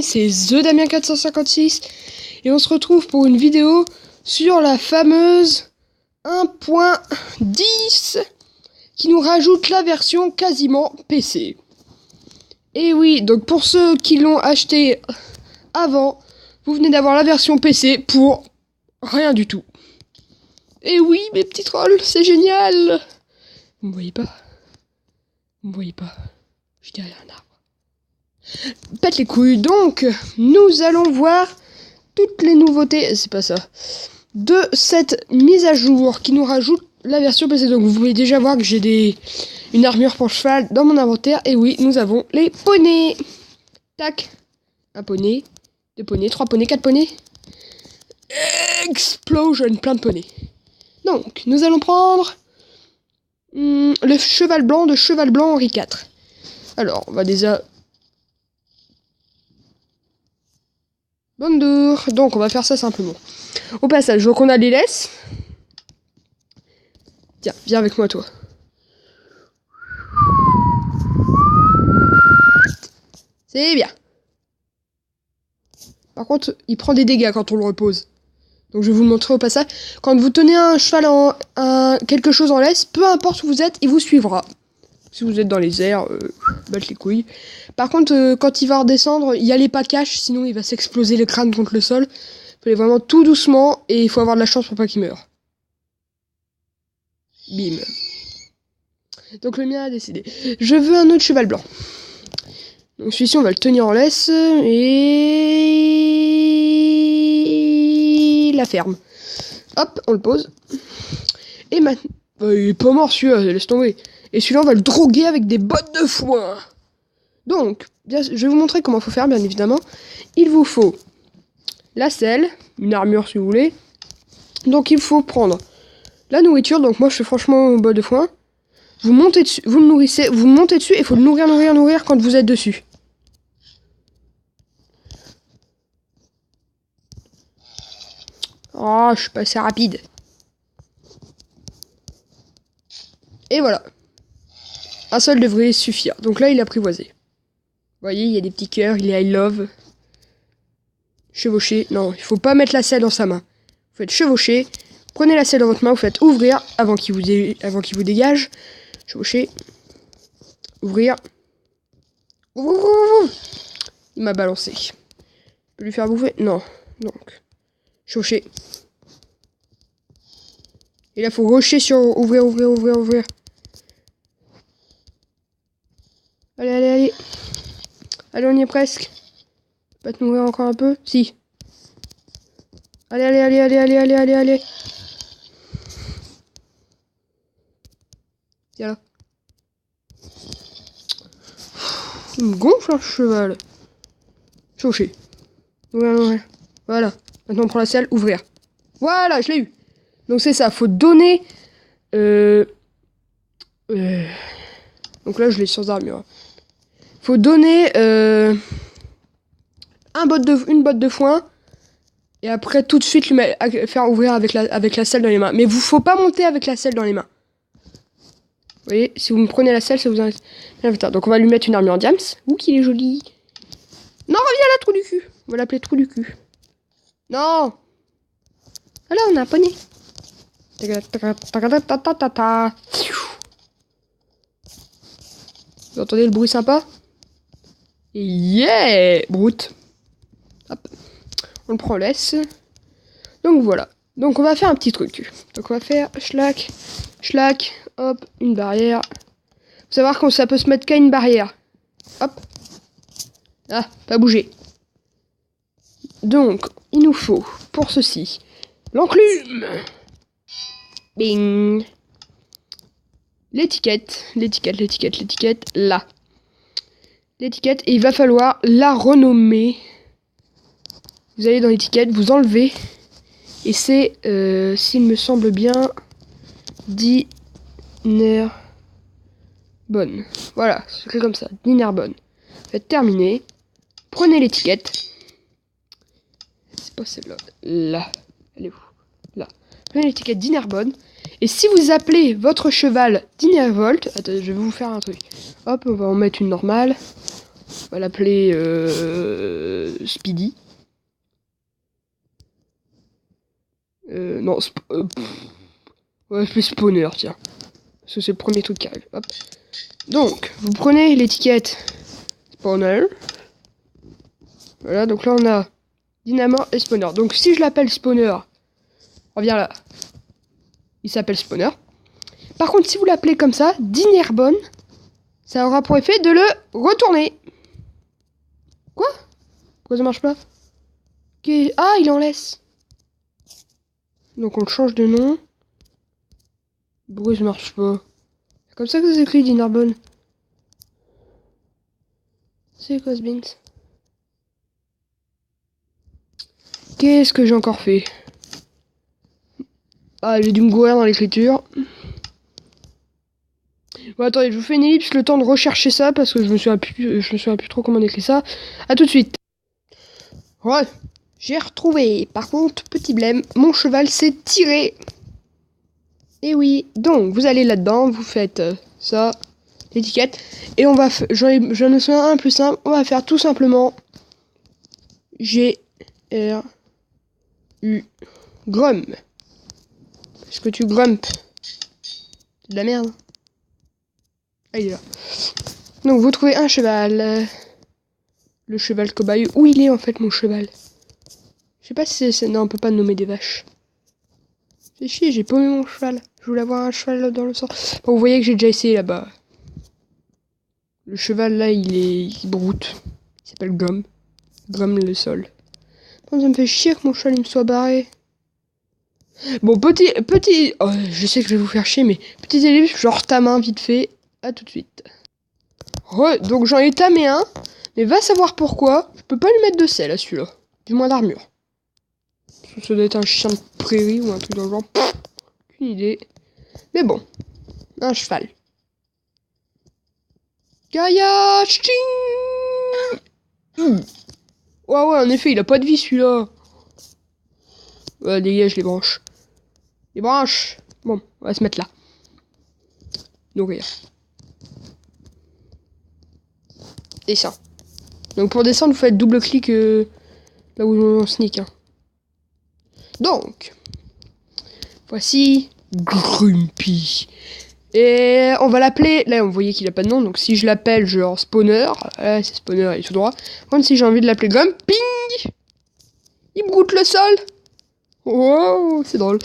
amis, c'est TheDamien456 et on se retrouve pour une vidéo sur la fameuse 1.10 qui nous rajoute la version quasiment PC. Et oui, donc pour ceux qui l'ont acheté avant, vous venez d'avoir la version PC pour rien du tout. Et oui, mes petits trolls, c'est génial. Vous me voyez pas? Vous me voyez pas? Je suis derrière un arbre. Pète les couilles. Donc, nous allons voir toutes les nouveautés, c'est pas ça, de cette mise à jour qui nous rajoute la version PC. Donc vous pouvez déjà voir que j'ai une armure pour cheval dans mon inventaire. Et oui, nous avons les poneys. Tac. Un poney, deux poneys, trois poneys, quatre poneys. Explosion, plein de poneys. Donc, nous allons prendre le cheval blanc de Cheval Blanc Henri IV. Alors, on va déjà... Bonjour. Donc, on va faire ça simplement. Au passage, donc on a les laisses. Tiens, viens avec moi, toi. C'est bien. Par contre, il prend des dégâts quand on le repose. Donc je vais vous le montrer au passage. Quand vous tenez un cheval quelque chose en laisse, peu importe où vous êtes, il vous suivra. Si vous êtes dans les airs, batte les couilles. Par contre, quand il va redescendre, y allez pas cash, sinon il va s'exploser le crâne contre le sol. Faut aller vraiment tout doucement et il faut avoir de la chance pour pas qu'il meure. Bim. Donc le mien a décidé. Je veux un autre cheval blanc. Donc celui-ci on va le tenir en laisse et la ferme. Hop, on le pose. Et maintenant, il est pas mort celui-là, laisse tomber. Et celui-là on va le droguer avec des bottes de foin. Donc, je vais vous montrer comment il faut faire, bien évidemment. Il vous faut la selle, une armure si vous voulez. Donc il faut prendre la nourriture. Donc moi je fais franchement bottes de foin. Vous montez dessus, vous le nourrissez, vous montez dessus et il faut le nourrir quand vous êtes dessus. Oh, je suis pas assez rapide. Et voilà. Un seul devrait suffire. Donc là, il est apprivoisé. Vous voyez, il y a des petits cœurs, il est I love. Chevaucher. Non, il faut pas mettre la selle dans sa main. Vous faites chevaucher. Prenez la selle dans votre main, vous faites ouvrir avant qu'il vous dégage. Chevaucher. Ouvrir. Il m'a balancé. Je peux lui faire bouffer? Non. Donc. Chevaucher. Et là, faut rusher sur ouvrir. Allez. Allez, on y est presque. Pas te nourrir encore un peu? Si. Allez. Tiens là. Il me gonfle un cheval. Chaucher. Ouvrir. Voilà. Maintenant on prend la selle, ouvrir. Voilà, je l'ai eu. Donc c'est ça, faut donner... Donc là je l'ai sans armure. Faut donner une botte de foin. Et après tout de suite faire ouvrir avec la selle dans les mains. Mais vous faut pas monter avec la selle dans les mains. Vous voyez, si vous me prenez la selle, ça vous en... Donc on va lui mettre une armure en diams. Ouh qu'il est joli. Non, reviens là, trou du cul. On va l'appeler trou du cul. Non. Ah là, on a un poney. Vous entendez le bruit sympa? Yeah. Brute. Hop. On le prend en laisse. Donc voilà. Donc on va faire un petit truc. Donc on va faire schlac, hop, une barrière. Faut savoir que ça peut se mettre qu'à une barrière. Hop. Ah, pas bouger. Donc, il nous faut, pour ceci, l'enclume. Bing. L'étiquette, là. L'étiquette, et il va falloir la renommer. Vous allez dans l'étiquette, vous enlevez. Et c'est, s'il me semble bien, Dinerbone. Voilà, c'est comme ça, Dinerbone. Faites terminer. Prenez l'étiquette. C'est pas celle-là. Là. Elle est où? Là. Prenez l'étiquette Dinerbone. Et si vous appelez votre cheval Dinervolt, attends, je vais vous faire un truc. Hop, on va en mettre une normale. On va l'appeler Speedy. Non, ouais, je fais spawner, tiens. Parce que c'est le premier truc qui arrive. Hop. Donc, vous prenez l'étiquette spawner. Voilà, donc là on a dynamore et spawner. Donc si je l'appelle spawner, reviens là. Il s'appelle spawner. Par contre, si vous l'appelez comme ça, Dinnerbone, ça aura pour effet de le retourner. Quoi? Pourquoi ça marche pas? Okay. Ah, il en laisse. Donc on le change de nom. Pourquoi ça marche pas? C'est comme ça que ça s'écrit Dinnerbone. C'est quoi ce bint? Qu'est-ce que j'ai encore fait? Ah, j'ai dû me gourer dans l'écriture. Bon, attendez, je vous fais une ellipse, le temps de rechercher ça, parce que je me souviens plus trop comment on écrit ça. A tout de suite. Ouais, j'ai retrouvé. Par contre, petit blême, mon cheval s'est tiré. Et oui, donc, vous allez là-dedans, vous faites ça, l'étiquette, et on va, j'en ai souviens un plus simple, on va faire tout simplement G-R-U, Grum. Est-ce que tu grump? C'est de la merde. Ah, il est là. Donc, vous trouvez un cheval. Le cheval cobaye. Où il est, en fait, mon cheval? Je sais pas si c'est... Non, on peut pas nommer des vaches. C'est chier, j'ai paumé mon cheval. Je voulais avoir un cheval là dans le sang. Bon, vous voyez que j'ai déjà essayé là-bas. Le cheval, là, il broute. Il s'appelle Gum. Gum le sol. Bon, ça me fait chier que mon cheval, il me soit barré. Bon, petit... Oh, je sais que je vais vous faire chier, mais... Petit ellipse, genre ta main, vite fait. À tout de suite. Ouais, donc j'en ai tamé un. Mais va savoir pourquoi. Je peux pas lui mettre de sel à celui-là. Du moins d'armure. Ça doit être un chien de prairie ou un truc dans le genre. Aucune idée. Mais bon. Un cheval. Gaïa. Ouais, en effet, il a pas de vie celui-là. Ouais, dégage les branches. Les branches. Bon, on va se mettre là. Nourrir. Descend. Donc pour descendre, vous faites double-clic là où on sneak. Hein. Donc, voici Grumpy. Et on va l'appeler... Là, vous voyez qu'il a pas de nom. Donc si je l'appelle genre Spawner, c'est Spawner, il est tout droit. Par contre, si j'ai envie de l'appeler Grumpy, il broute le sol. Wow, c'est drôle.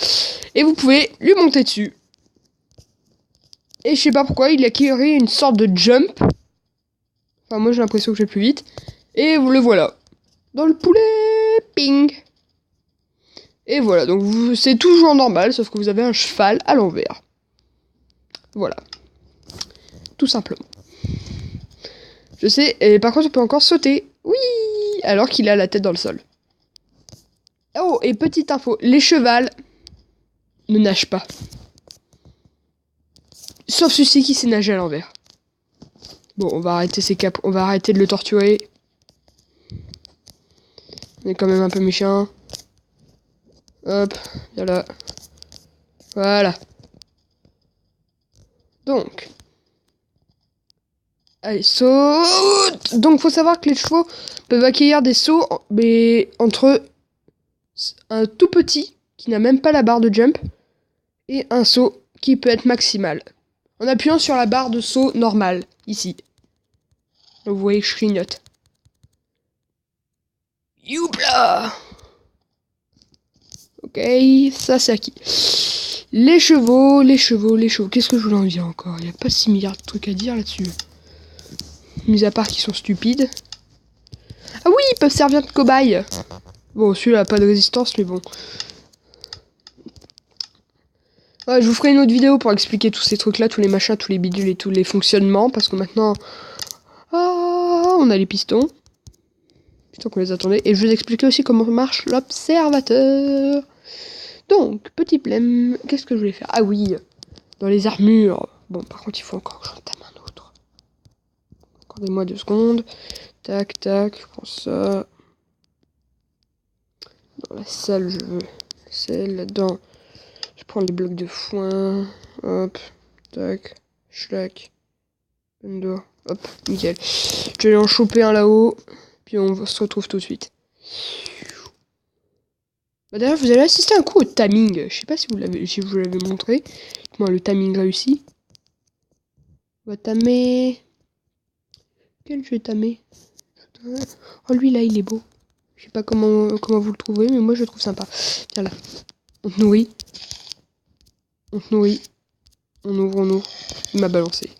Et vous pouvez lui monter dessus. Et je sais pas pourquoi, il a créé une sorte de jump. Enfin, moi j'ai l'impression que je vais plus vite. Et vous le voilà. Dans le poulet. Ping. Et voilà, donc c'est toujours normal, sauf que vous avez un cheval à l'envers. Voilà. Tout simplement. Je sais, et par contre on peut encore sauter. Oui. Alors qu'il a la tête dans le sol. Oh, et petite info, les chevals ne nagent pas. Sauf celui-ci qui sait nager à l'envers. Bon, on va arrêter on va arrêter de le torturer. On est quand même un peu méchant. Hop, viens là. Voilà. Donc. Allez, saute. Donc, faut savoir que les chevaux peuvent accueillir des sauts, mais entre un tout petit, qui n'a même pas la barre de jump, et un saut qui peut être maximal. En appuyant sur la barre de saut normale, ici. Donc, vous voyez que je clignote. Youpla! Ok, ça c'est acquis. Les chevaux. Qu'est-ce que je voulais en dire encore? Il n'y a pas 6 milliards de trucs à dire là-dessus. Mis à part qu'ils sont stupides. Ah oui, ils peuvent servir de cobaye. Bon, celui-là a pas de résistance, mais bon. Ouais, je vous ferai une autre vidéo pour expliquer tous ces trucs-là, tous les machins, tous les bidules et tous les fonctionnements, parce que maintenant... Ah, on a les pistons. Pistons qu'on les attendait. Et je vais vous expliquer aussi comment marche l'observateur. Donc, petit blême, qu'est-ce que je voulais faire? Ah oui, dans les armures. Bon, par contre, il faut encore que j'entame un autre. Accordez-moi 2 secondes. Tac, tac, je prends ça. Dans la salle, je veux celle là-dedans. Je prends les blocs de foin. Hop, tac, schlac. Bendo. Hop, nickel. Je vais en choper un là-haut. Puis on se retrouve tout de suite. Bah, d'ailleurs, vous avez assisté un coup au timing. Je sais pas si je vous l'avais montré. Moi, le timing réussi. On va tamer. Quel je vais tamer? Oh, lui là, il est beau. Je sais pas comment vous le trouvez, mais moi je le trouve sympa. Viens là. On te nourrit. On te nourrit. On ouvre. Il m'a balancé.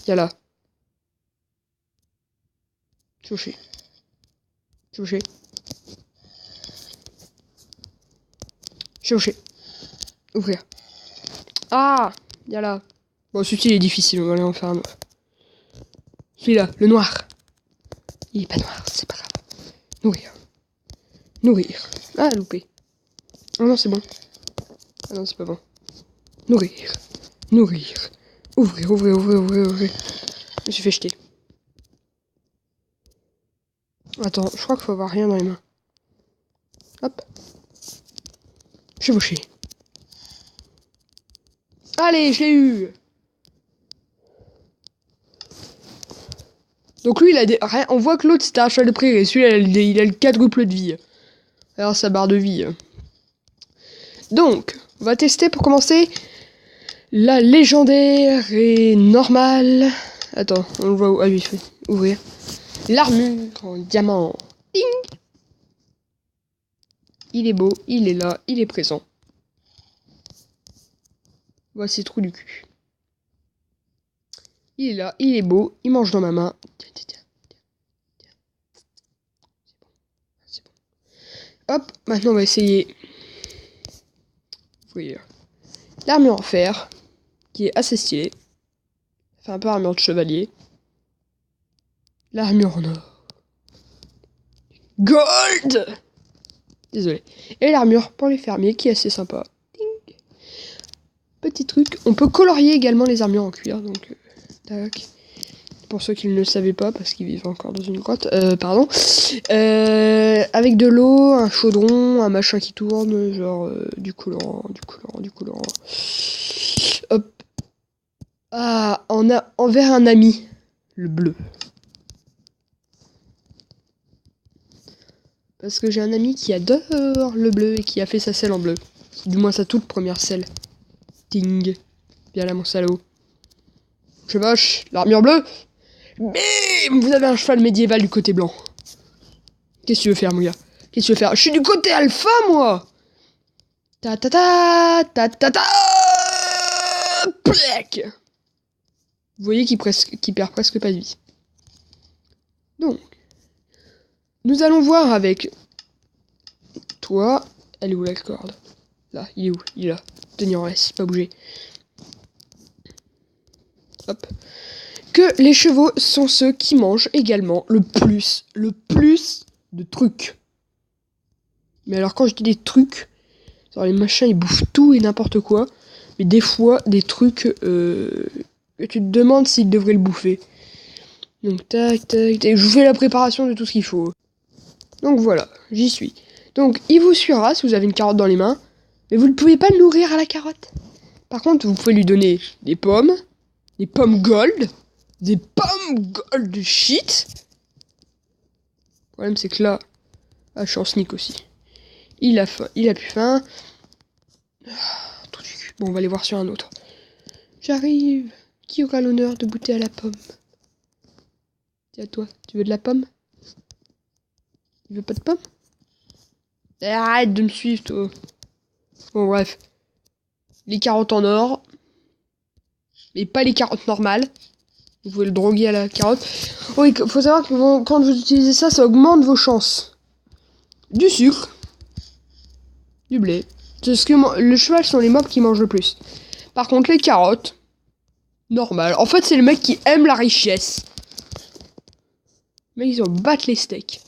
Viens là. Chouché. Ouvrir. Ah! Viens là. Bon, celui-ci il est difficile, on va aller en faire un autre. Celui-là, le noir. Il est pas noir, c'est pas grave. Nourrir. Ah, loupé. Oh non, c'est bon. Ah non, c'est pas bon. Nourrir. Ouvrir. Je me suis fait jeter. Attends, je crois qu'il faut avoir rien dans les mains. Hop. Chevaucher. Allez, je l'ai eu. Donc lui, il a des... On voit que l'autre, c'était un cheval de prairie. Et celui-là, il a le quadruple de vie. Alors, sa barre de vie. Donc, on va tester pour commencer la légendaire et normale. Attends, on le voit où? Ah oui, il fait ouvrir. L'armure en diamant. Ding! Il est beau, il est là, il est présent. Voici le trou du cul. Il est là, il est beau, il mange dans ma main. Tiens. C'est bon. Hop, maintenant on va essayer. Vous voyez. L'armure en fer, qui est assez stylée. Ça fait un peu armure de chevalier. L'armure en or. Gold! Désolé. Et l'armure pour les fermiers, qui est assez sympa. Ding. Petit truc. On peut colorier également les armures en cuir, donc... tac. Pour ceux qui ne le savaient pas, parce qu'ils vivent encore dans une grotte. Pardon. Avec de l'eau, un chaudron, un machin qui tourne, genre du colorant. Hop. Ah, envers un ami. Le bleu. Parce que j'ai un ami qui adore le bleu et qui a fait sa selle en bleu. Du moins sa toute première selle. Ting. Viens là mon salaud. Chevauche, l'armure bleue. Bim! Vous avez un cheval médiéval du côté blanc. Qu'est-ce que tu veux faire, mon gars? Qu'est-ce que tu veux faire? Je suis du côté alpha, moi! Ta ta ta ta ta ta. Plec! Vous voyez qu'il perd presque pas de vie. Donc, nous allons voir avec toi. Elle est où la corde? Là, il est où? Il est là. Tenir en laisse, pas bouger. Hop. Que les chevaux sont ceux qui mangent également le plus de trucs. Mais alors quand je dis des trucs, genre les machins ils bouffent tout et n'importe quoi, mais des fois des trucs que tu te demandes s'ils devraient le bouffer. Donc tac, je vous fais la préparation de tout ce qu'il faut. Donc voilà, j'y suis. Donc il vous suivra si vous avez une carotte dans les mains, mais vous ne pouvez pas le nourrir à la carotte. Par contre, vous pouvez lui donner des pommes gold, des pommes gold shit. Le problème c'est que là, je suis en sneak aussi. Il a faim, il a plus faim. Bon, on va aller voir sur un autre. J'arrive. Qui aura l'honneur de goûter à la pomme? Tiens, toi, tu veux de la pomme? Tu veux pas de pomme? Arrête de me suivre, toi. Bon, bref. Les carottes en or. Mais pas les carottes normales. Vous pouvez le droguer à la carotte. Oui, faut savoir que quand vous utilisez ça, ça augmente vos chances. Du sucre. Du blé. C'est ce que le cheval sont les mobs qui mangent le plus. Par contre, les carottes, normal. En fait, c'est le mec qui aime la richesse. Mais ils en battent les steaks.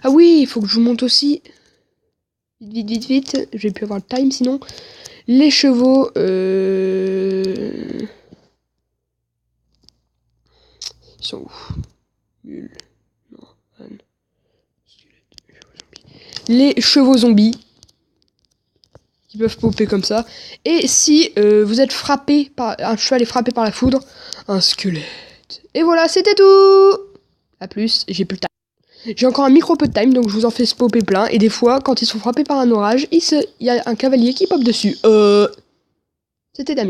Ah oui, il faut que je vous montre aussi. Vite. Je vais plus avoir le time sinon. Les chevaux. Ils sont où? Mule. Non. Les chevaux zombies. Qui peuvent popper comme ça. Et si vous êtes frappé par... Un cheval est frappé par la foudre. Un squelette. Et voilà, c'était tout. A plus, j'ai plus le time. J'ai encore un micro peu de time, donc je vous en fais popper plein. Et des fois, quand ils sont frappés par un orage, il y a un cavalier qui pop dessus. C'était Damien.